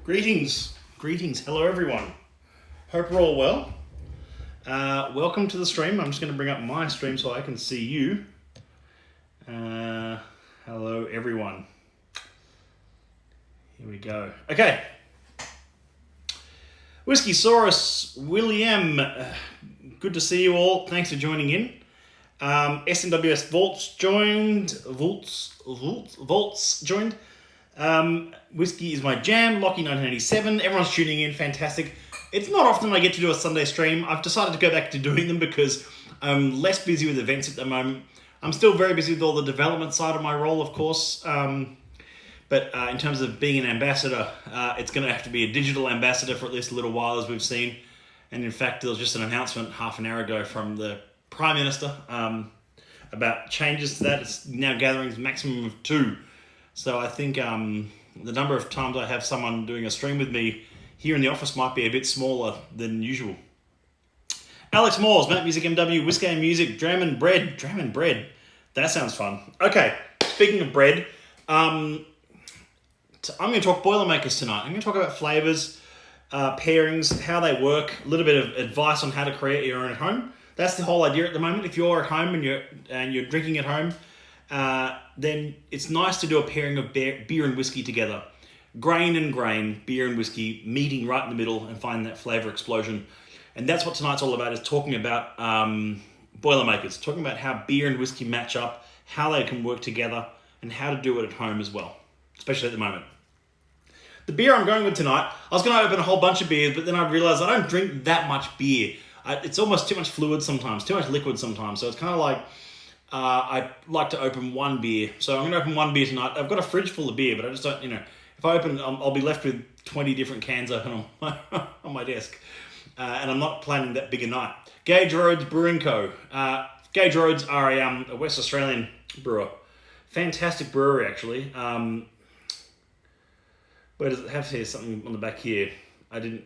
Greetings, hello everyone. Hope we're all well. Welcome to the stream. I'm just going to bring up my stream so I can see you. Hello everyone. Here we go. Okay. Whiskey Saurus, William, good to see you all. Thanks for joining in. SNWS Vaults joined. Vaults joined. Whiskey is my jam. Lockie 1987. Everyone's tuning in. Fantastic. It's not often I get to do a Sunday stream. I've decided to go back to doing them because I'm less busy with events at the moment. I'm still very busy with all the development side of my role, of course. But in terms of being an ambassador, it's going to have to be a digital ambassador for at least a little while, as we've seen. And in fact, there was just an announcement half an hour ago from the Prime Minister about changes to that. It's now gathering a maximum of 2. So I think the number of times I have someone doing a stream with me here in the office might be a bit smaller than usual. Alex Moores, Matt Music MW, Whiskey and Music, Dram and Bread. That sounds fun. Okay, speaking of bread, I'm going to talk Boilermakers tonight. I'm going to talk about flavours, pairings, how they work, a little bit of advice on how to create your own at home. That's the whole idea at the moment. If you're at home and you're drinking at home, then it's nice to do a pairing of beer and whiskey together. Grain and grain, beer and whiskey, meeting right in the middle and finding that flavour explosion. And that's what tonight's all about, is talking about Boilermakers, talking about how beer and whiskey match up, how they can work together, and how to do it at home as well, especially at the moment. The beer I'm going with tonight, I was going to open a whole bunch of beers, but then I realised I don't drink that much beer. It's almost too much fluid sometimes, too much liquid sometimes. So it's kind of like, I like to open one beer. So I'm going to open one beer tonight. I've got a fridge full of beer, but I just don't, if I open, I'll be left with 20 different cans open on my desk. And I'm not planning that big a night. Gage Roads Brewing Co. Gage Roads are a West Australian brewer. Fantastic brewery, actually. Where does it have here? Something on the back here. Anyway.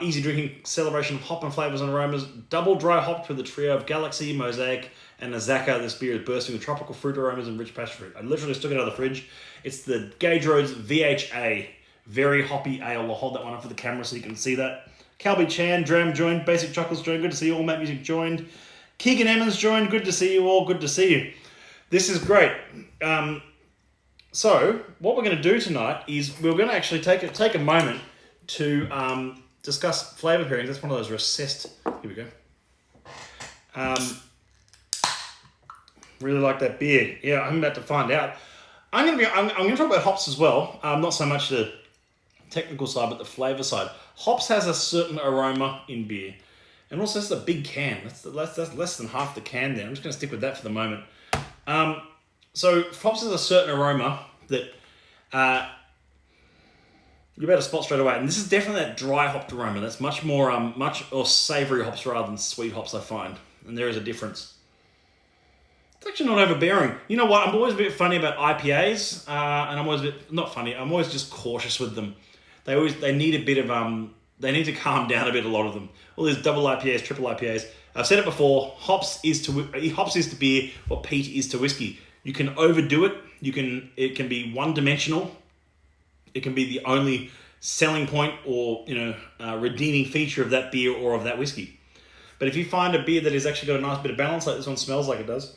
Easy drinking celebration of hop and flavours and aromas. Double dry hopped with a trio of Galaxy, Mosaic, and Azaka. This beer is bursting with tropical fruit aromas and rich passion fruit. I literally just took it out of the fridge. It's the Gage Roads VHA. Very hoppy ale. I'll hold that one up for the camera so you can see that. Calby Chan, Dram joined. Basic Chocolates joined. Good to see you all. Matt Music joined. Keegan Emmons joined. Good to see you all. Good to see you. This is great. So what we're going to do tonight is we're going to actually take a moment to discuss flavour pairings. That's one of those recessed. Here we go. Really like that beer. Yeah, I'm about to find out. I'm going to talk about hops as well. Not so much the technical side, but the flavour side. Hops has a certain aroma in beer, and also it's a big can. That's less than half the can there. I'm just going to stick with that for the moment. So hops has a certain aroma that you better spot straight away. And this is definitely that dry hopped aroma. That's much more savoury hops rather than sweet hops, I find. And there is a difference. It's actually not overbearing. You know what? I'm always a bit funny about IPAs, and I'm always a bit, not funny, I'm always just cautious with them. They need a bit of, they need to calm down a bit, a lot of them. All these double IPAs, triple IPAs. I've said it before, hops is to beer what peat is to whiskey. You can overdo it. It can be one-dimensional. It can be the only selling point or, redeeming feature of that beer or of that whiskey. But if you find a beer that has actually got a nice bit of balance, like this one smells like it does,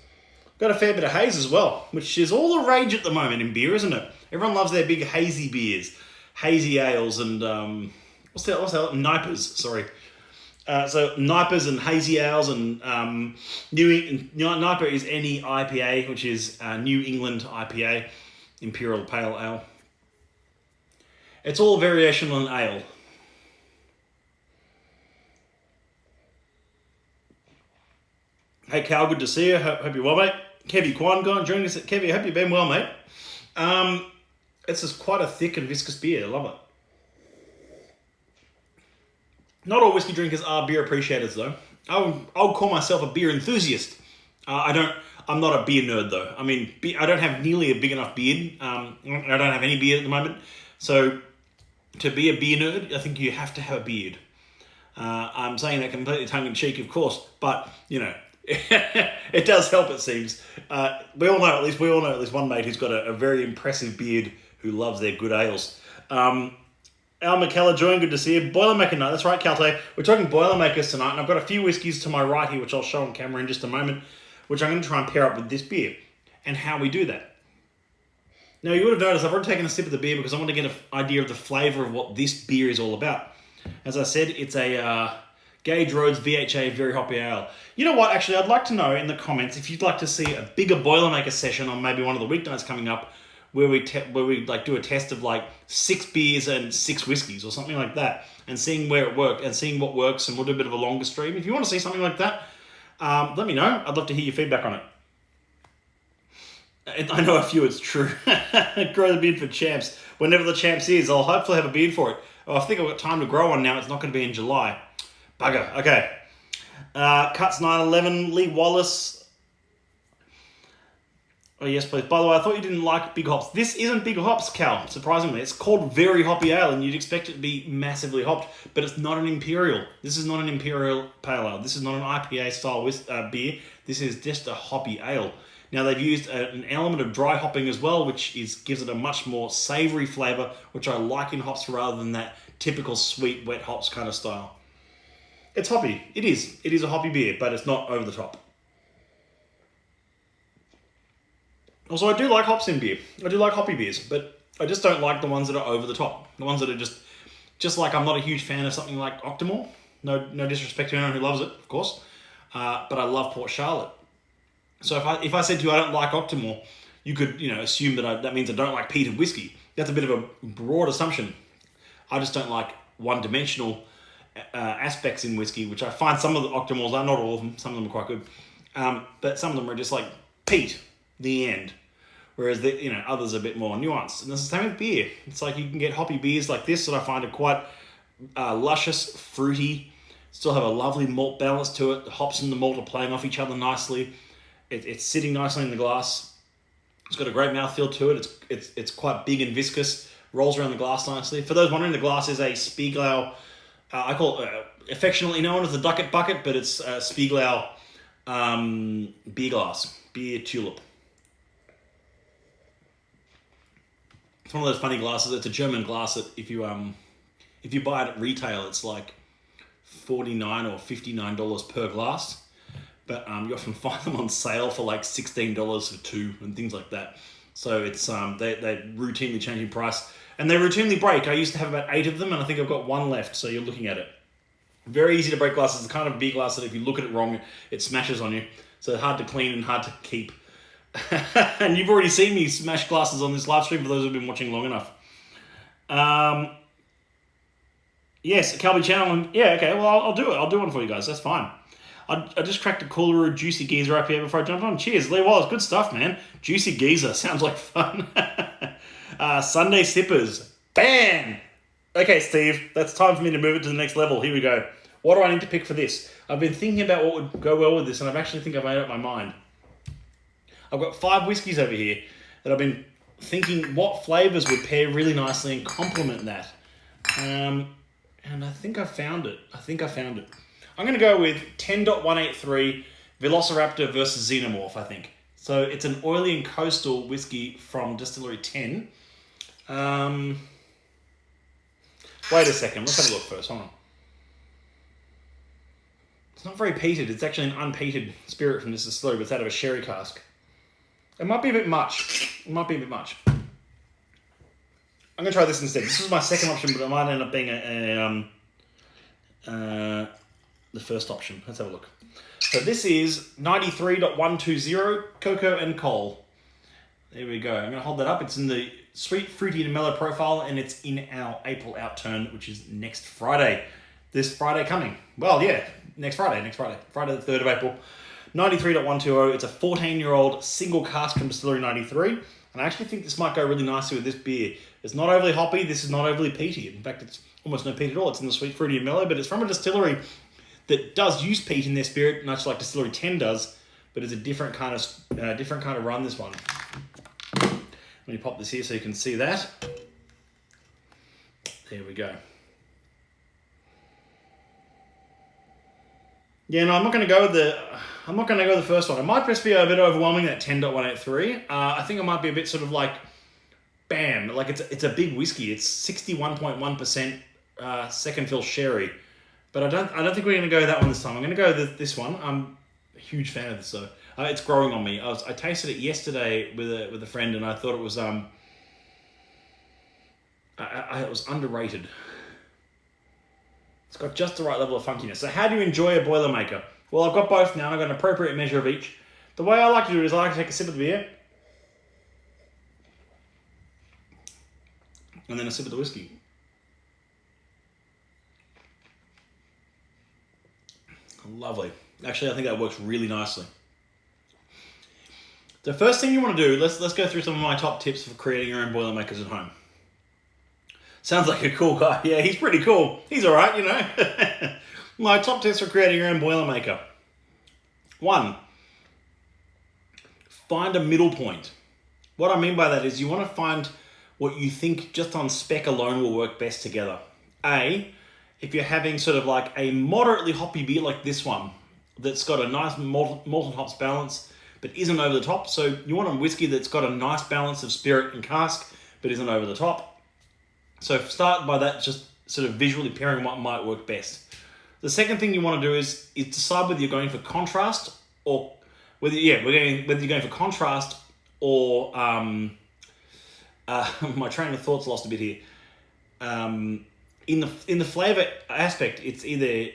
got a fair bit of haze as well, which is all the rage at the moment in beer, isn't it? Everyone loves their big hazy beers, hazy ales, and what's that? Nipers, sorry. So Nipers and hazy ales, and Niper is any IPA, which is New England IPA, Imperial Pale Ale. It's all variation on ale. Hey Cal, good to see you. Hope you're well, mate. Kevy Kwan joining us. Kevy, hope you've been well, mate. It's just quite a thick and viscous beer. I love it. Not all whiskey drinkers are beer appreciators, though. I'll call myself a beer enthusiast. I'm not a beer nerd, though. I mean, I don't have nearly a big enough beard. I don't have any beard at the moment. So, to be a beer nerd, I think you have to have a beard. I'm saying that completely tongue-in-cheek, of course, but, it does help, it seems. We all know at least one mate who's got a very impressive beard who loves their good ales. Al McKellar joined, good to see you. Boilermaker night, that's right, Calte. We're talking Boilermakers tonight, and I've got a few whiskies to my right here, which I'll show on camera in just a moment, which I'm going to try and pair up with this beer, and how we do that. Now, you would have noticed I've already taken a sip of the beer because I want to get an idea of the flavour of what this beer is all about. As I said, it's a Gage Roads VHA Very Hoppy Ale. You know what, actually, I'd like to know in the comments if you'd like to see a bigger Boilermaker session on maybe one of the weeknights coming up where we like do a test of like 6 beers and 6 whiskies or something like that, and seeing where it works and seeing what works, and we'll do a bit of a longer stream. If you want to see something like that, let me know. I'd love to hear your feedback on it. I know a few, it's true. Grow the beard for champs. Whenever the champs is, I'll hopefully have a beard for it. Oh, I think I've got time to grow one now. It's not going to be in July. Bugger. Okay. Cuts 911. Lee Wallace. Oh, yes, please. By the way, I thought you didn't like big hops. This isn't big hops, Cal, surprisingly. It's called Very Hoppy Ale, and you'd expect it to be massively hopped, but it's not an Imperial. This is not an Imperial Pale Ale. This is not an IPA-style beer. This is just a hoppy ale. Now, they've used an element of dry hopping as well, which gives it a much more savoury flavour, which I like in hops rather than that typical sweet, wet hops kind of style. It's hoppy. It is. It is a hoppy beer, but it's not over the top. Also, I do like hops in beer. I do like hoppy beers, but I just don't like the ones that are over the top. The ones that are just like, I'm not a huge fan of something like Octomore. No disrespect to anyone who loves it, of course. But I love Port Charlotte. So if I said to you I don't like Octomore, you could assume that means I don't like peated whiskey. That's a bit of a broad assumption. I just don't like one-dimensional aspects in whiskey, which I find some of the Octomores are, not all of them. Some of them are quite good, but some of them are just like peat, the end. Whereas others are a bit more nuanced. And it's the same with beer. It's like you can get hoppy beers like this that I find are quite luscious, fruity, still have a lovely malt balance to it. The hops and the malt are playing off each other nicely. It's sitting nicely in the glass. It's got a great mouthfeel to it. It's quite big and viscous. Rolls around the glass nicely. For those wondering, the glass is a Spiegelau. I call it affectionately known as the Ducket Bucket, but it's Spiegelau beer glass, beer tulip. It's one of those funny glasses. It's a German glass that if you buy it at retail, it's like $49 or $59 per glass. But you often find them on sale for like $16 for 2 and things like that. So it's they routinely change in price, and they routinely break. I used to have about 8 of them, and I think I've got 1 left. So you're looking at it. Very easy to break glasses. It's the kind of beer glass that if you look at it wrong, it smashes on you. So hard to clean and hard to keep. And you've already seen me smash glasses on this live stream for those who've been watching long enough. Yes, Calby Channel. Yeah, okay. Well, I'll do it. I'll do one for you guys. That's fine. I just cracked a Cooleroo Juicy Geezer IPA before I jumped on. Cheers, Lee Wallace. Good stuff, man. Juicy Geezer. Sounds like fun. Sunday Sippers. Bam! Okay, Steve. That's time for me to move it to the next level. Here we go. What do I need to pick for this? I've been thinking about what would go well with this, and I've actually think I've made up my mind. I've got 5 whiskies over here that I've been thinking what flavours would pair really nicely and complement that. And I think I found it. I'm going to go with 10.183 Velociraptor versus Xenomorph, I think. So it's an oily and coastal whiskey from Distillery 10. Wait a second. Let's have a look first. Hold on. It's not very peated. It's actually an unpeated spirit from this distillery, but it's out of a sherry cask. It might be a bit much. I'm going to try this instead. This was my second option, but it might end up being the first option. Let's have a look. So this is 93.120 Cocoa and Coal. There we go. I'm going to hold that up. It's in the sweet, fruity, and mellow profile, and it's in our April outturn, which is next Friday. This Friday coming. Well, yeah, next Friday. Friday the 3rd of April. 93.120. It's a 14-year-old single cask from Distillery 93. And I actually think this might go really nicely with this beer. It's not overly hoppy. This is not overly peaty. In fact, it's almost no peat at all. It's in the sweet, fruity, and mellow, but it's from a distillery that does use peat in their spirit, much like Distillery 10 does, but it's a different kind of run, this one. Let me pop this here so you can see that. There we go. Yeah, no, I'm not going to go with the first one. It might just be a bit overwhelming, that 10.183. I think it might be a bit sort of like bam, like it's a big whiskey. It's 61.1% second fill sherry. But I don't think we're going to go that one this time. I'm going to go this one. I'm a huge fan of this, so it's growing on me. I tasted it yesterday with a friend, and I thought it was it was underrated. It's got just the right level of funkiness. So how do you enjoy a Boilermaker? Well, I've got both now, and I've got an appropriate measure of each. The way I like to do it is I like to take a sip of the beer, and then a sip of the whiskey. Lovely. Actually, I think that works really nicely. The first thing you want to do, let's go through some of my top tips for creating your own Boilermakers at home. Sounds like a cool guy. Yeah, he's pretty cool. He's all right, you know. My top tips for creating your own Boilermaker. 1, find a middle point. What I mean by that is you want to find what you think just on spec alone will work best together. If you're having sort of like a moderately hoppy beer like this one, that's got a nice malt and hops balance, but isn't over the top. So you want a whiskey that's got a nice balance of spirit and cask, but isn't over the top. So start by that, just sort of visually pairing what might work best. The second thing you want to do is decide whether you're going for contrast or whether you're going for contrast or my train of thoughts lost a bit here. In the flavor aspect, it's either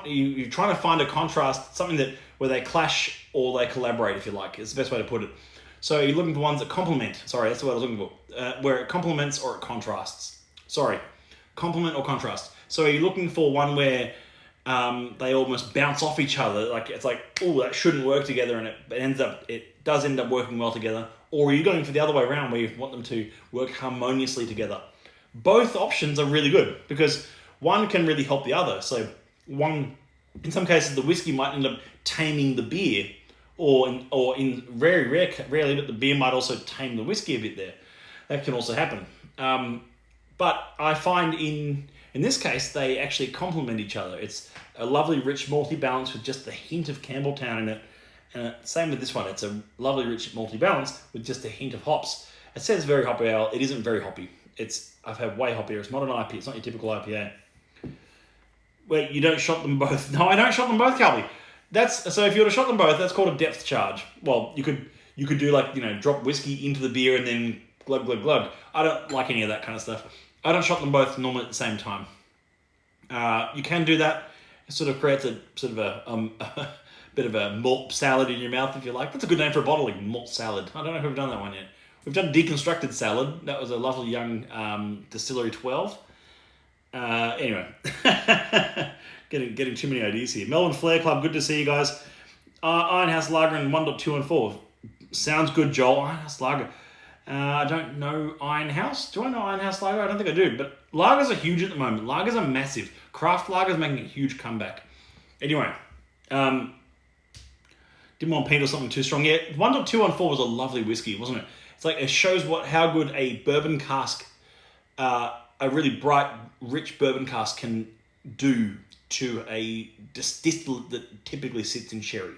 you're trying to find a contrast, something where they clash or they collaborate, if you like. It's the best way to put it. So you're looking for ones that complement. Sorry, that's what I was looking for. Where it complements or it contrasts. Sorry, complement or contrast. So you're looking for one where they almost bounce off each other. Like it's like, oh, that shouldn't work together, and it does end up working well together. Or are you going for the other way around, where you want them to work harmoniously together? Both options are really good because one can really help the other. So in some cases, the whiskey might end up taming the beer, or in rarely, but the beer might also tame the whiskey a bit there. That can also happen. But I find in this case, they actually complement each other. It's a lovely, rich, malty balance with just a hint of Campbelltown in it. And same with this one. It's a lovely, rich, malty balance with just a hint of hops. It says very hoppy ale. It isn't very hoppy. I've had way hoppier. It's not an IPA. It's not your typical IPA. Wait, you don't shot them both? No, I don't shot them both, Calby. So if you were to shot them both, that's called a depth charge. Well, you could do like, drop whiskey into the beer and then glug glug glug. I don't like any of that kind of stuff. I don't shot them both normally at the same time. You can do that. It sort of creates a sort of a bit of a malt salad in your mouth, if you like. That's a good name for a bottle, like malt salad. I don't know if we've done that one yet. We've done deconstructed salad. That was a lovely young Distillery 12. Anyway, getting too many ideas here. Melbourne Flair Club, good to see you guys. Ironhouse Lager in 1.2 and 4. Sounds good, Joel. Ironhouse Lager. I don't know Ironhouse. Do I know Ironhouse Lager? I don't think I do. But lagers are huge at the moment. Lagers are massive. Craft lagers making a huge comeback. Anyway, didn't want paint or something too strong. Yeah, 1.2 on 4 was a lovely whiskey, wasn't it? It's like it shows how good a bourbon cask, a really bright, rich bourbon cask can do to a distillate that typically sits in sherry.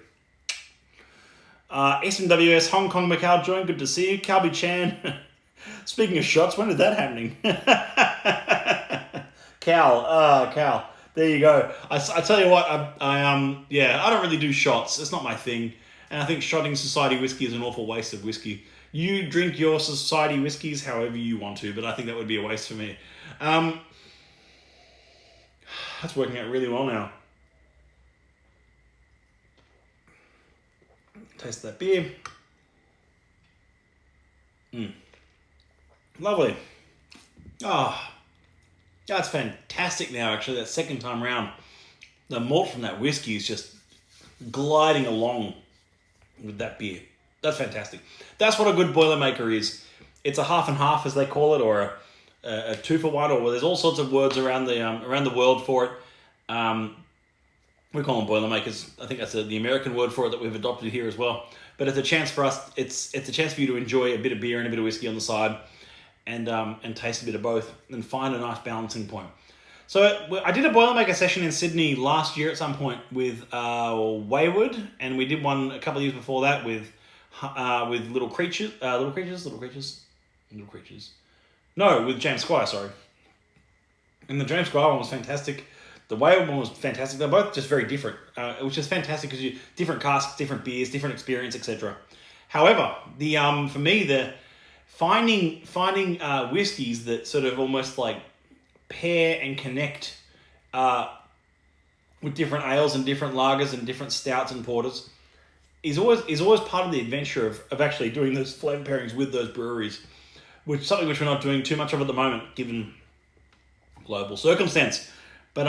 SMWS Hong Kong Macau joined. Good to see you, Calby Chan. Speaking of shots, when is that happening? Cal. There you go. I tell you what, I don't really do shots. It's not my thing, and I think shotting society whiskey is an awful waste of whiskey. You drink your society whiskeys however you want to, but I think that would be a waste for me. That's working out really well now. Taste that beer. Lovely. That's fantastic now, actually, that second time round. The malt from that whiskey is just gliding along with that beer. That's fantastic. That's what a good Boilermaker is. It's a half and half, as they call it, or a 2-for-1, or there's all sorts of words around the world for it. We call them Boilermakers. I think that's the American word for it that we've adopted here as well. But it's a chance for us. It's a chance for you to enjoy a bit of beer and a bit of whiskey on the side, and taste a bit of both, and find a nice balancing point. So I did a Boilermaker session in Sydney last year at some point with Wayward, and we did one a couple of years before that with Little Creatures. Little Creatures. No, with James Squire, sorry. And the James Squire one was fantastic. The Whale one was fantastic. They're both just very different, which is fantastic because you different casks, different beers, different experience, etc. However, the for me the finding whiskies that sort of almost like pair and connect with different ales and different lagers and different stouts and porters is always part of the adventure of actually doing those flavour pairings with those breweries, which something which we're not doing too much of at the moment given global circumstance. But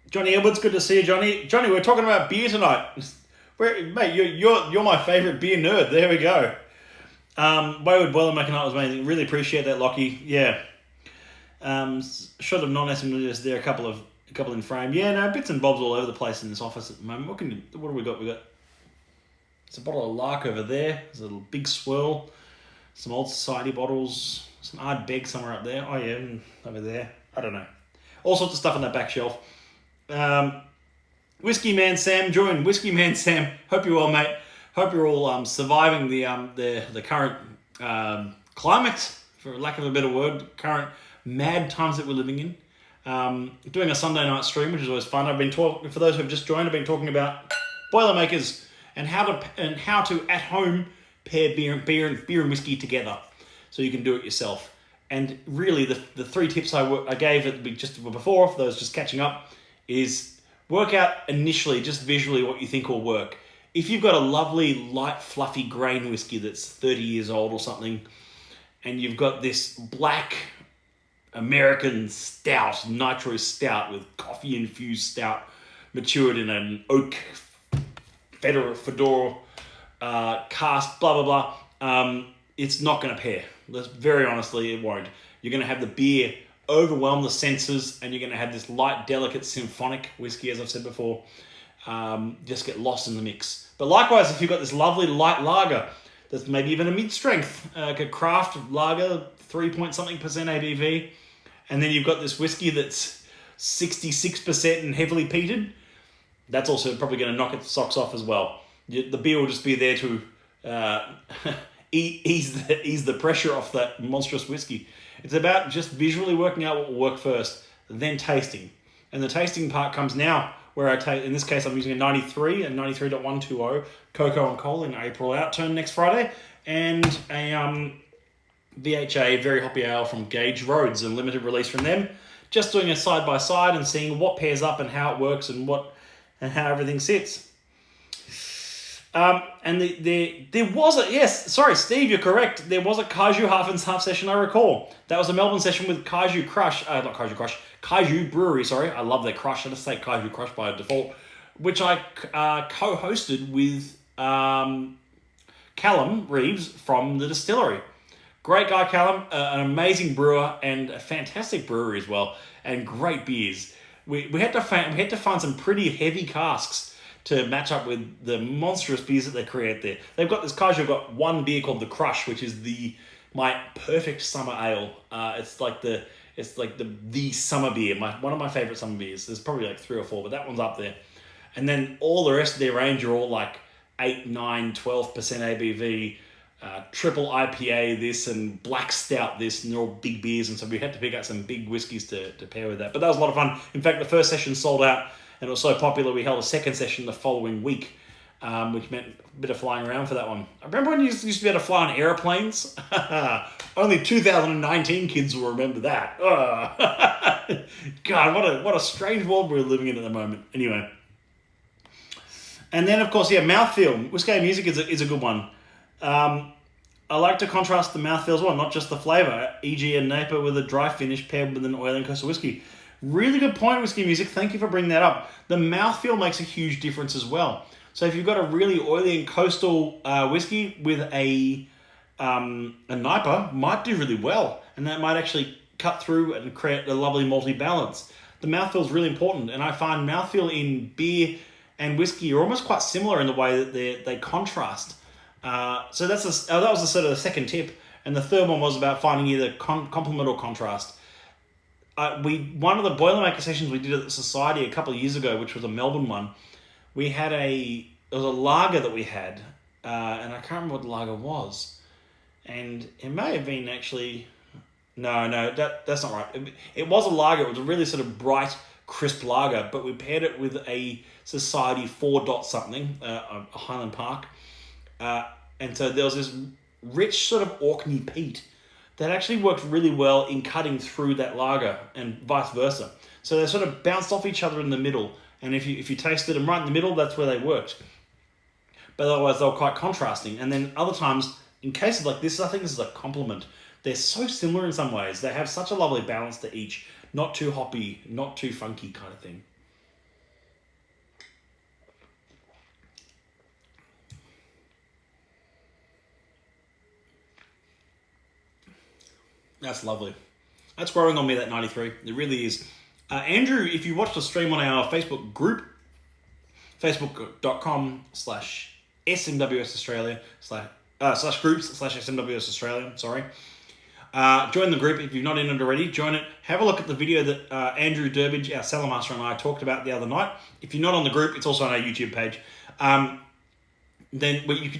Johnny Edwards, good to see you, Johnny. Johnny, we're talking about beer tonight. Mate, you're my favourite beer nerd. There we go. Wayward Boilermaker night was amazing. Really appreciate that, Lockie. Yeah. Shot of non-SMWs there, a couple in frame. Yeah, no, bits and bobs all over the place in this office at the moment. What have we got? It's a bottle of Lark over there. There's a little big swirl. Some Old Society bottles. Some Ardbeg somewhere up there. Oh yeah, over there. I don't know. All sorts of stuff on that back shelf. Whiskey Man Sam joined. Whiskey Man Sam, hope you're well, mate. Hope you're all surviving the current climate, for lack of a better word, current mad times that we're living in. Doing a Sunday night stream, which is always fun. I've been talking, for those who have just joined, I've been talking about Boilermakers and how to at home pair beer and whiskey together, so you can do it yourself. And really, the three tips I gave just before, for those just catching up, is work out initially, just visually, what you think will work. If you've got a lovely, light, fluffy grain whiskey that's 30 years old or something, and you've got this black American stout, nitro stout with coffee-infused stout, matured in an oak fedora cask, blah, blah, blah, it's not going to pair. Very honestly, it won't. You're going to have the beer overwhelm the senses, and you're going to have this light, delicate, symphonic whiskey, as I've said before, just get lost in the mix. But likewise, if you've got this lovely light lager that's maybe even a mid-strength, like a craft lager, 3-point-something% ABV, and then you've got this whiskey that's 66% and heavily peated, that's also probably going to knock its socks off as well. The beer will just be there to ease the pressure off that monstrous whiskey. It's about just visually working out what will work first, then tasting. And the tasting part comes now, where in this case I'm using a 93 and 93.120 Cocoa and Coal in April outturn next Friday, and a VHA Very Hoppy Ale from Gage Roads, a limited release from them. Just doing a side by side and seeing what pairs up and how it works and how everything sits. And there was Steve, you're correct. There was a Kaiju half and half session, I recall. That was a Melbourne session with Kaiju Brewery, sorry. I love their crush. I just say Kaiju Crush by default, which I co-hosted with Callum Reeves from the distillery. Great guy, Callum, an amazing brewer and a fantastic brewery as well, and great beers. We had to find some pretty heavy casks to match up with the monstrous beers that they create there. They've got this Kaiju, have got one beer called the Crush, which is my perfect summer ale. It's like the summer beer, one of my favorite summer beers. There's probably like 3 or 4, but that one's up there. And then all the rest of their range are all like 8, 9, 12% ABV, triple IPA this and black stout this, and they're all big beers. And so we had to pick out some big whiskies to pair with that. But that was a lot of fun. In fact, the first session sold out, and it was so popular we held a second session the following week, which meant a bit of flying around for that one. I remember when you used to be able to fly on airplanes? Only 2019 kids will remember that. God, what a strange world we're living in at the moment. Anyway. And then, of course, mouthfeel. Whiskey music is a good one. I like to contrast the mouthfeel as well, not just the flavour, e.g. a Napa with a dry finish paired with an oil and coastal whiskey. Really good point, Whiskey Music. Thank you for bringing that up. The mouthfeel makes a huge difference as well. So if you've got a really oily and coastal whiskey with a Napa, might do really well. And that might actually cut through and create a lovely malty balance. The mouthfeel is really important. And I find mouthfeel in beer and whiskey are almost quite similar in the way that they contrast. So that was the sort of the second tip. And the third one was about finding either complement or contrast. One of the Boilermaker sessions we did at the Society a couple of years ago, which was a Melbourne one, it was a lager that we had, and I can't remember what the lager was. And it may have been actually... No, that's not right. It was a lager. It was a really sort of bright, crisp lager, but we paired it with a Society 4 dot something, a Highland Park. And so there was this rich sort of Orkney peat that actually worked really well in cutting through that lager and vice versa. So they sort of bounced off each other in the middle. And if you tasted them right in the middle, that's where they worked. But otherwise, they were quite contrasting. And then other times, in cases like this, I think this is a compliment. They're so similar in some ways. They have such a lovely balance to each. Not too hoppy, not too funky kind of thing. That's lovely. That's growing on me, that 93. It really is. Andrew, if you watched the stream on our Facebook group, facebook.com/SMWS Australia / groups / SMWS Australia, sorry. Join the group if you're not in it already. Join it. Have a look at the video that Andrew Durbidge, our Cellar Master, and I talked about the other night. If you're not on the group, it's also on our YouTube page.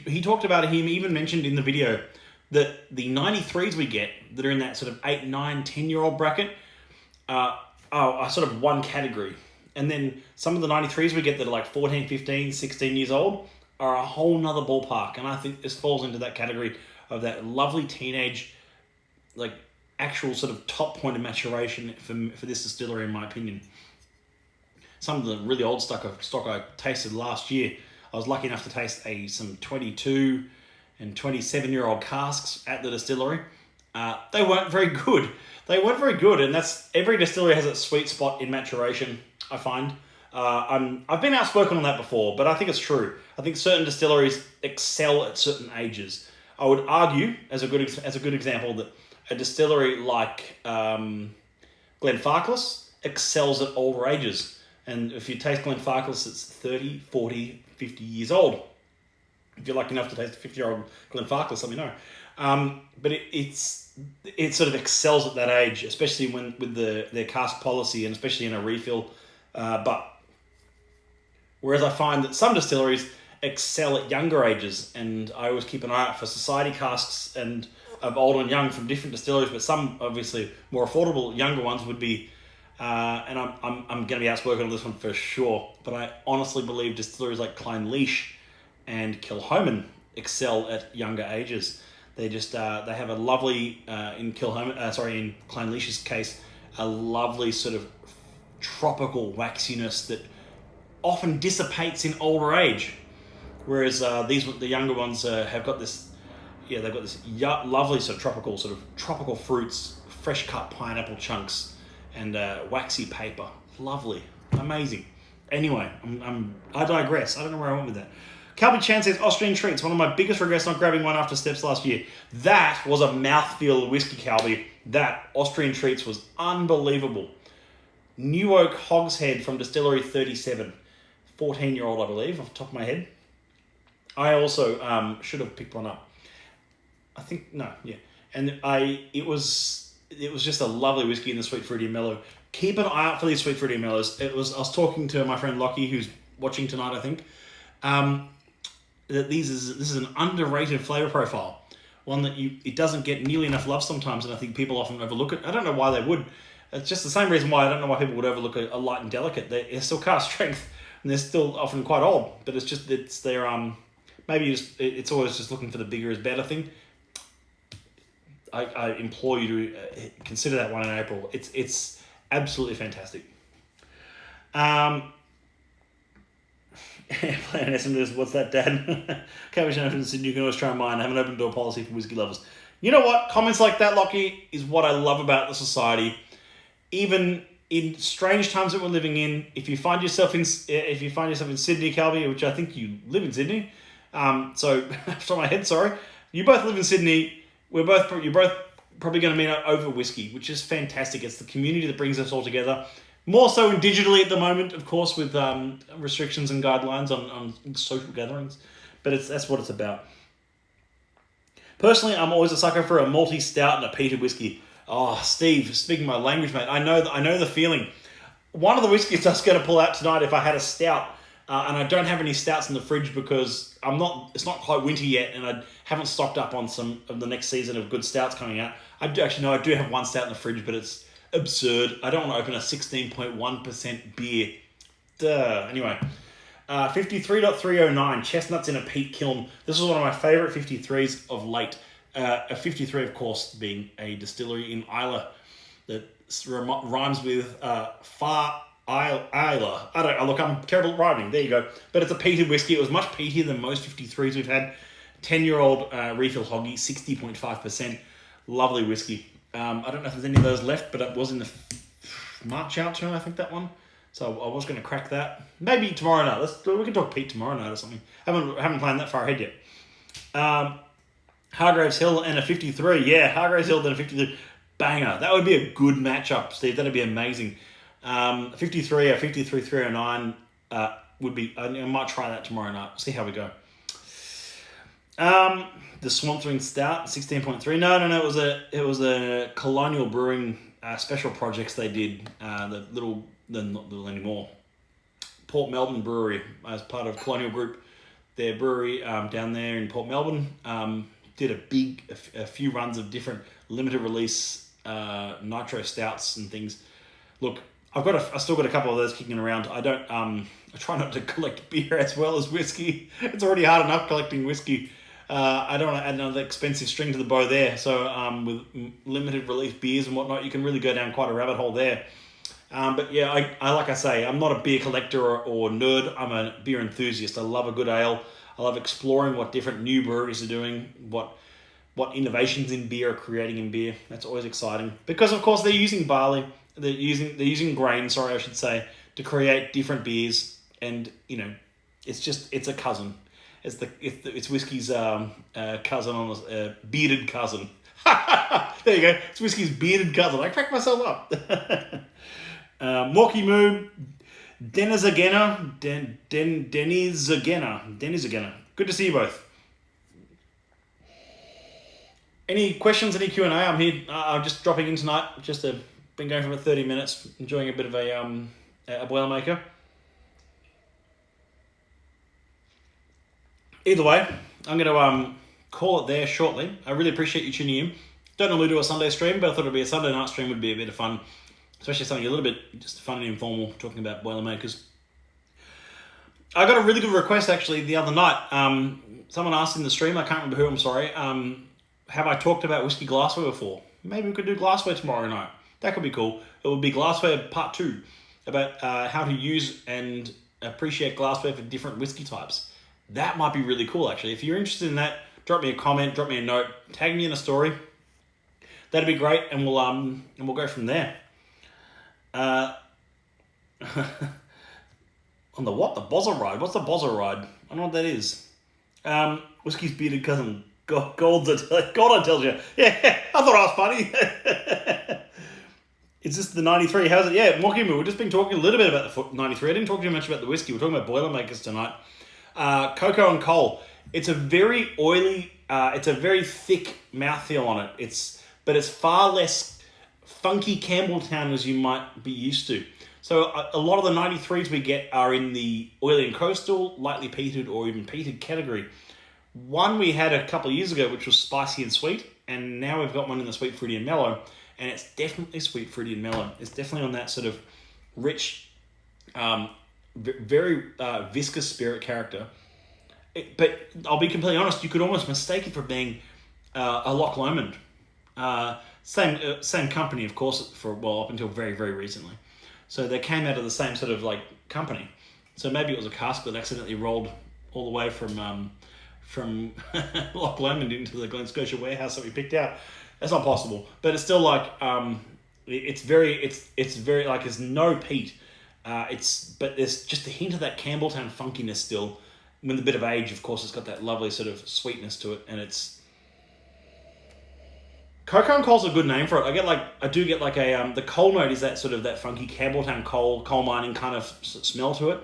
He talked about it. He even mentioned in the video that the 93s we get that are in that sort of 8, 9, 10-year-old bracket are sort of one category. And then some of the 93s we get that are like 14, 15, 16 years old are a whole nother ballpark. And I think this falls into that category of that lovely teenage, like actual sort of top point of maturation for this distillery, in my opinion. Some of the really old stock I tasted last year, I was lucky enough to taste some 22 and 27-year-old casks at the distillery. They weren't very good. And that's every distillery has its sweet spot in maturation, I find. I've been outspoken on that before, but I think it's true. I think certain distilleries excel at certain ages. I would argue, as a good example, that a distillery like Glenfarclas excels at older ages. And if you taste Glenfarclas, it's 30, 40, 50 years old. If you're lucky enough to taste a 50-year-old Glenfarclas, let me know. But it sort of excels at that age, especially with their cask policy and especially in a refill. But whereas I find that some distilleries excel at younger ages, and I always keep an eye out for society casks and of old and young from different distilleries, but some obviously more affordable younger ones would be. And I'm going to be outspoken on this one for sure. But I honestly believe distilleries like Clynelish and Kilchoman excel at younger ages. They just they have a lovely in Clynelish's case, a lovely sort of tropical waxiness that often dissipates in older age, whereas the younger ones have got this. Yeah, they've got this lovely sort of tropical fruits, fresh cut pineapple chunks, and waxy paper. Lovely, amazing. Anyway, I digress. I don't know where I went with that. Calby Chan says, Austrian Treats, one of my biggest regrets not grabbing one after Steps last year. That was a mouthfeel whiskey, Calby. That Austrian Treats was unbelievable. New Oak Hogshead from Distillery 37. 14-year-old, I believe, off the top of my head. I also should have picked one up. I think, no, yeah. And it was just a lovely whiskey in the sweet fruity and mellow. Keep an eye out for these sweet fruity and mellows. I was talking to my friend Lockie, who's watching tonight, I think. That this is an underrated flavor profile, one that it doesn't get nearly enough love sometimes, and I think people often overlook it. I don't know why they would. It's just the same reason why I don't know why people would overlook a light and delicate. They're still cask strength, and they're still often quite old. But it's their maybe it's always just looking for the bigger is better thing. I implore you to consider that one in April. It's absolutely fantastic. Playing SMS, what's that, Dad? Can't wish open in Sydney, you can always try mine. I have an open door policy for whiskey lovers. You know what? Comments like that, Lockie, is what I love about the society. Even in strange times that we're living in, if you find yourself in Sydney, Calby, which I think you live in Sydney, so off my head, sorry, you both live in Sydney. You're both probably going to meet up over whiskey, which is fantastic. It's the community that brings us all together. More so in digitally at the moment, of course, with restrictions and guidelines on social gatherings. But that's what it's about. Personally, I'm always a sucker for a malty stout and a peated whiskey. Oh, Steve, speaking my language, mate, I know the feeling. One of the whiskeys I was going to pull out tonight, if I had a stout, And I don't have any stouts in the fridge because it's not quite winter yet, and I haven't stocked up on some of the next season of good stouts coming out. I do have one stout in the fridge, but it's absurd. I don't want to open a 16.1% beer. Duh. Anyway, 53.309, chestnuts in a peat kiln. This is one of my favourite 53s of late. A 53, of course, being a distillery in Islay that rhymes with far Isla. I'm terrible at rhyming. There you go. But it's a peated whiskey. It was much peatier than most 53s we've had. 10-year-old refill hoggy, 60.5%. Lovely whiskey. I don't know if there's any of those left, but it was in the March out turn, I think, that one. So I was going to crack that. Maybe tomorrow night. We can talk peat tomorrow night or something. Haven't planned that far ahead yet. Hargraves Hill and a 53. Yeah, Hargraves Hill and a 53. Banger. That would be a good matchup, Steve. That'd be amazing. 53 or 53.309 would be. I might try that tomorrow night. See how we go. The Swamp Thing Stout, 16.3. No. It was a Colonial Brewing special projects they did. They're not little anymore. Port Melbourne Brewery as part of Colonial Group. Their brewery down there in Port Melbourne did a few runs of different limited release nitro stouts and things. Look, I still got a couple of those kicking around. I try not to collect beer as well as whiskey. It's already hard enough collecting whiskey. I don't want to add another expensive string to the bow there. So with limited release beers and whatnot, you can really go down quite a rabbit hole there. But yeah, I like I say, I'm not a beer collector or nerd. I'm a beer enthusiast. I love a good ale. I love exploring what different new breweries are doing, what innovations in beer are creating in beer. That's always exciting because, of course, they're using barley. They're using grain. Sorry, I should say, to create different beers. And it's a cousin. It's whiskey's cousin on the bearded cousin. There you go. It's whiskey's bearded cousin. I cracked myself up. Morky Moo, Denizagena. Good to see you both. Any questions, any Q&A? I'm here. I'm just dropping in tonight. Been going for about 30 minutes, enjoying a bit of a Boilermaker. Either way, I'm going to call it there shortly. I really appreciate you tuning in. Don't normally do a Sunday stream, but I thought it'd be a Sunday night stream would be a bit of fun. Especially something a little bit just fun and informal, talking about Boilermakers. I got a really good request actually the other night. Someone asked in the stream, I can't remember who, I'm sorry, have I talked about whiskey glassware before? Maybe we could do glassware tomorrow night. That could be cool. It would be glassware part 2, about how to use and appreciate glassware for different whiskey types. That might be really cool actually. If you're interested in that, drop me a comment, drop me a note, tag me in a story. That'd be great, and we'll go from there. On the what? The Bozza ride? What's the Bozza ride? I don't know what that is. Whiskey's bearded cousin. God, I tell you. Yeah, I thought I was funny. Is this the 93? How's it? Yeah, Mocky Moo. We've just been talking a little bit about the 93. I didn't talk too much about the whiskey. We're talking about Boilermakers tonight. Cocoa and coal. It's a very oily, it's a very thick mouthfeel on it. But it's far less funky Campbelltown as you might be used to. So a lot of the 93s we get are in the oily and coastal, lightly peated, or even peated category. One we had a couple of years ago, which was spicy and sweet, and now we've got one in the sweet, fruity, and mellow, and it's definitely sweet, fruity, and mellow. It's definitely on that sort of rich, very viscous spirit character. But I'll be completely honest, you could almost mistake it for being a Loch Lomond. Same company, of course, up until very, very recently. So they came out of the same sort of company. So maybe it was a cask that accidentally rolled all the way from Loch Lomond into the Glen Scotia warehouse that we picked out. That's not possible. But it's still it's very there's no peat. But there's just a hint of that Campbelltown funkiness still. With a bit of age, of course, it's got that lovely sort of sweetness to it, and it's. Cocoa and coal's a good name for it. I do get a the coal note is that sort of that funky Campbelltown coal mining kind of smell to it.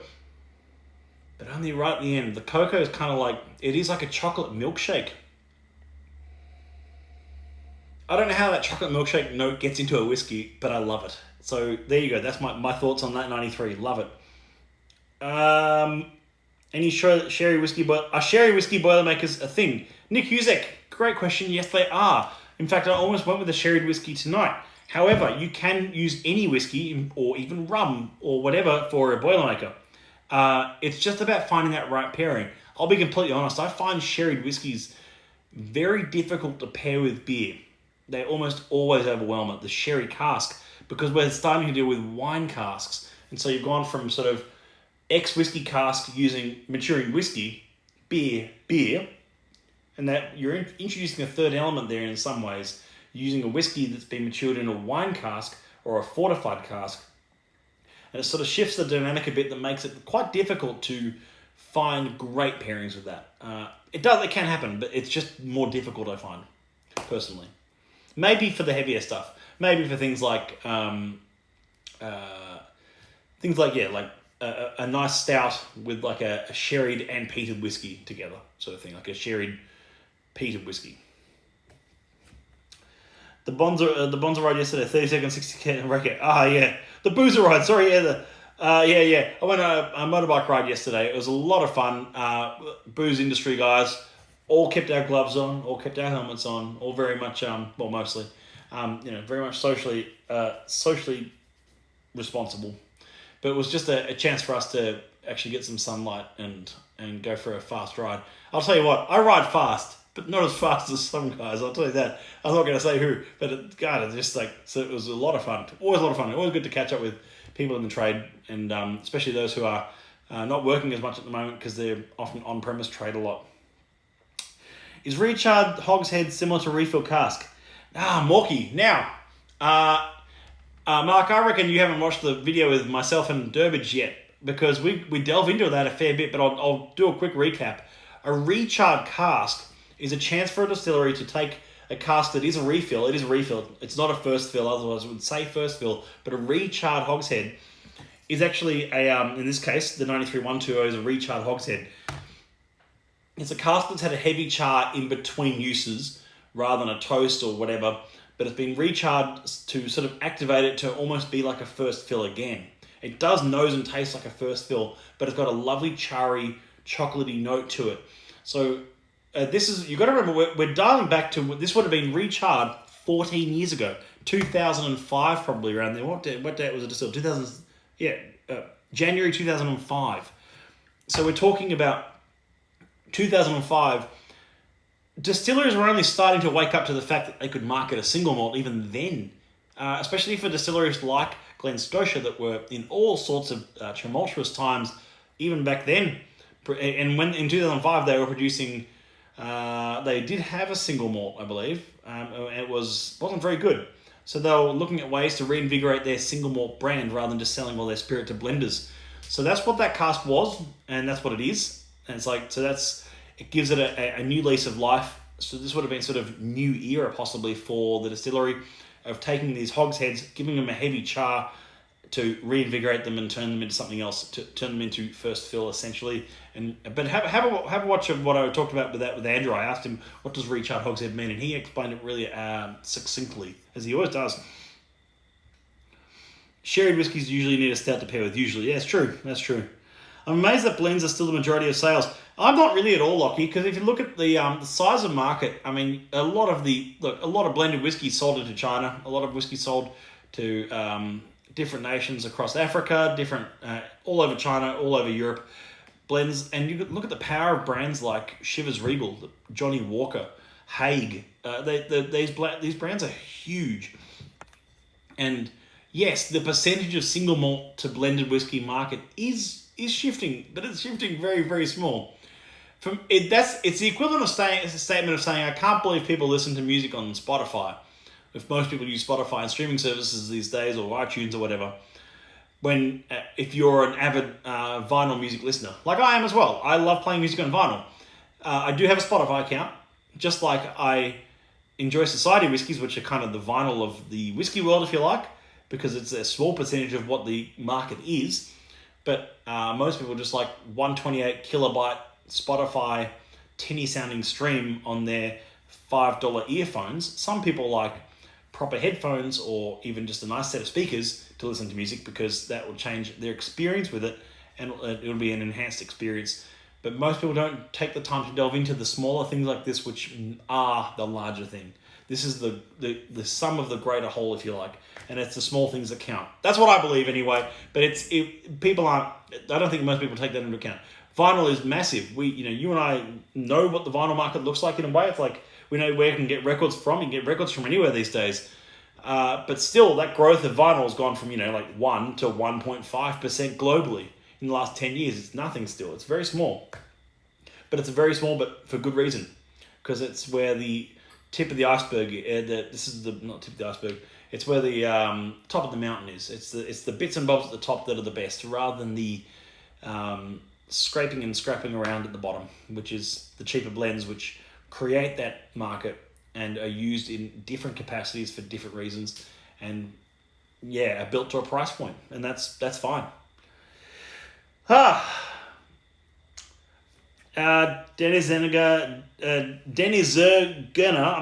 But only right at the end, the cocoa is kind of it is like a chocolate milkshake. I don't know how that chocolate milkshake note gets into a whiskey, but I love it. So there you go. That's my thoughts on that 93. Love it. Any sherry whiskey, are sherry whiskey Boilermakers a thing? Nick Husek, great question. Yes, they are. In fact, I almost went with a sherry whiskey tonight. However, you can use any whiskey or even rum or whatever for a Boilermaker. It's just about finding that right pairing. I'll be completely honest. I find sherry whiskies very difficult to pair with beer. They almost always overwhelm it. The sherry cask, because we're starting to deal with wine casks, and so you've gone from sort of ex-whiskey cask using maturing whiskey, beer, and that you're introducing a third element there in some ways, using a whiskey that's been matured in a wine cask or a fortified cask. And it sort of shifts the dynamic a bit that makes it quite difficult to find great pairings with that. It can happen, but it's just more difficult, I find, personally. Maybe for the heavier stuff. Maybe for things like a nice stout with like a sherried and peated whiskey together, sort of thing, like a sherried peated whiskey. The Bonza ride yesterday, 30 seconds, 60k record. Yeah. The boozer ride, sorry, yeah. I went on a motorbike ride yesterday. It was a lot of fun. Booze industry guys all kept our gloves on, all kept our helmets on, all very much, mostly, very much socially responsible. But it was just a chance for us to actually get some sunlight and go for a fast ride. I'll tell you what, I ride fast, but not as fast as some guys, I'll tell you that. I'm not going to say who, but it was a lot of fun. Always a lot of fun. Always good to catch up with people in the trade, and especially those who are not working as much at the moment because they're often on-premise trade a lot. Is recharred hogshead similar to refill cask? Morky. Now, Mark, I reckon you haven't watched the video with myself and Durbridge yet, because we delve into that a fair bit, but I'll do a quick recap. A recharred cask is a chance for a distillery to take a cask that is a refill. It is a refill. It's not a first fill, otherwise it would say first fill, but a recharred hogshead is actually in this case, the 93-120 is a recharred hogshead. It's a cask that's had a heavy char in between uses rather than a toast or whatever, but it's been recharred to sort of activate it to almost be like a first fill again. It does nose and taste like a first fill, but it's got a lovely charry, chocolatey note to it. So you've got to remember, we're dialing back to, this would have been recharred 14 years ago, 2005 probably around there. What date was it distilled? January 2005. So we're talking about 2005. Distilleries were only starting to wake up to the fact that they could market a single malt even then, especially for distilleries like Glen Scotia that were in all sorts of tumultuous times even back then. And when in 2005 they were producing, they did have a single malt, I believe. It wasn't very good. So they were looking at ways to reinvigorate their single malt brand rather than just selling all their spirit to blenders. So that's what that cask was, and that's what it is. And it's like, it gives it a new lease of life. So this would have been sort of new era possibly for the distillery of taking these hogsheads, giving them a heavy char to reinvigorate them and turn them into something else, to turn them into first fill essentially. But have a watch of what I talked about with Andrew. I asked him, what does recharred hogshead mean? And he explained it really succinctly, as he always does. Sherry whiskies usually need a stout to pair with. Usually, yeah, that's true. I'm amazed that blends are still the majority of sales. I'm not really at all, Lockie, because if you look at the size of market, I mean, a lot of blended whiskey sold into China, a lot of whiskey sold to different nations across Africa, all over China, all over Europe, blends. And you could look at the power of brands like Chivas Regal, Johnny Walker, Haig. These brands are huge. And yes, the percentage of single malt to blended whiskey market is shifting, but it's shifting very, very small. It's the equivalent of a statement of saying, I can't believe people listen to music on Spotify. If most people use Spotify and streaming services these days, or iTunes or whatever, when if you're an avid vinyl music listener, like I am as well, I love playing music on vinyl. I do have a Spotify account, just like I enjoy society whiskies, which are kind of the vinyl of the whiskey world, if you like, because it's a small percentage of what the market is. But most people just like 128 kilobyte Spotify tinny sounding stream on their $5 earphones. Some people like proper headphones or even just a nice set of speakers to listen to music, because that will change their experience with it and it'll be an enhanced experience. But most people don't take the time to delve into the smaller things like this, which are the larger thing. This is the sum of the greater whole, if you like, and it's the small things that count. That's what I believe anyway. But people aren't. I don't think most people take that into account. Vinyl is massive. You and I know what the vinyl market looks like in a way. It's like we know where you can get records from. You can get records from anywhere these days. But still, that growth of vinyl has gone from 1 to 1.5% globally in the last 10 years. It's nothing still. It's very small, but it's very small, but for good reason, because it's where the tip of the iceberg. This is not tip of the iceberg. It's where the top of the mountain is. It's the bits and bobs at the top that are the best, rather than the scraping and scrapping around at the bottom, which is the cheaper blends, which create that market and are used in different capacities for different reasons, and are built to a price point, and that's fine. Dennis Zerger, I'm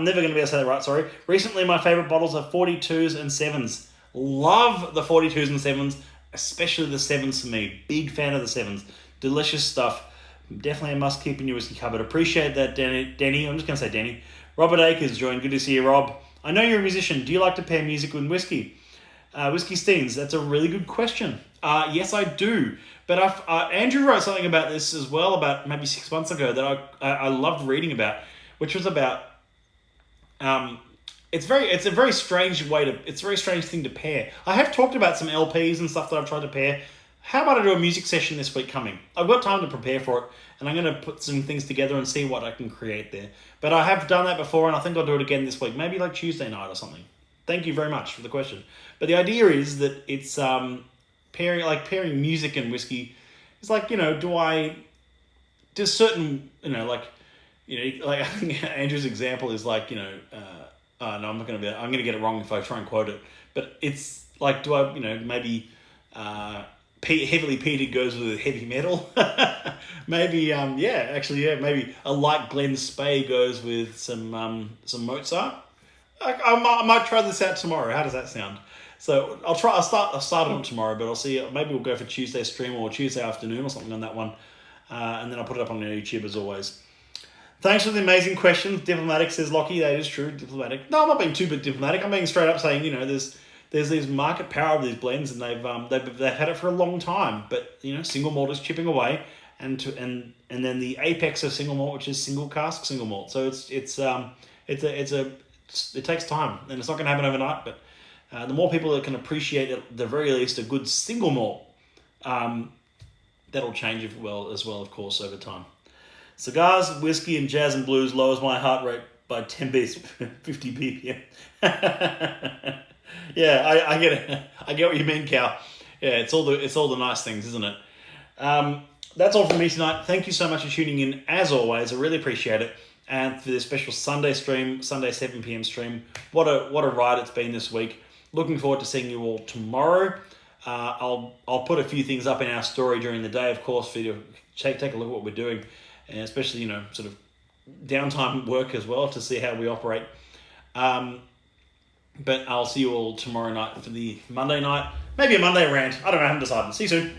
never going to be able to say that right, sorry. Recently, my favourite bottles are 42s and 7s. Love the 42s and 7s, especially the 7s for me. Big fan of the 7s. Delicious stuff. Definitely a must keep in your whiskey cupboard. Appreciate that, Denny. I'm just going to say Denny. Robert Akers joined. Good to see you, Rob. I know you're a musician. Do you like to pair music with whiskey? Whiskey Steens, that's a really good question. Yes, I do. But Andrew wrote something about this as well, about maybe 6 months ago, that I loved reading about, which was about it's a very strange thing to pair. I have talked about some LPs and stuff that I've tried to pair. How about I do a music session this week coming? I've got time to prepare for it, and I'm going to put some things together and see what I can create there. But I have done that before, and I think I'll do it again this week, maybe like Tuesday night or something. Thank you very much for the question. But the idea is that it's pairing music and whiskey. It's like, I think Andrew's example is like, no, I'm going to get it wrong if I try and quote it. But it's like, maybe heavily peated goes with heavy metal. Maybe, maybe a light Glen Spey goes with some Mozart. I might try this out tomorrow. How does that sound? So I'll start on tomorrow, but I'll see. Maybe we'll go for Tuesday stream or Tuesday afternoon or something on that one, and then I'll put it up on YouTube as always. Thanks for the amazing questions. Diplomatic, says Lockie. That is true. Diplomatic. No, I'm not being too bit diplomatic. I'm being straight up saying, there's these market power of these blends, and they've had it for a long time. But single malt is chipping away, and then the apex of single malt, which is single cask single malt. So it takes time, and it's not going to happen overnight. But the more people that can appreciate at the very least a good single malt, that'll change as well, of course, over time. Cigars, whiskey, and jazz and blues lowers my heart rate by 10 beats, 50 BPM. Yeah, I get it. I get what you mean, Cal. Yeah, it's all the nice things, isn't it? That's all from me tonight. Thank you so much for tuning in. As always, I really appreciate it. And for this special Sunday stream, Sunday 7 p.m. stream, what a ride it's been this week. Looking forward to seeing you all tomorrow. I'll put a few things up in our story during the day, of course, for you to take a look at what we're doing, and especially sort of downtime work as well, to see how we operate. But I'll see you all tomorrow night for the Monday night, maybe a Monday rant. I don't know. I haven't decided. See you soon.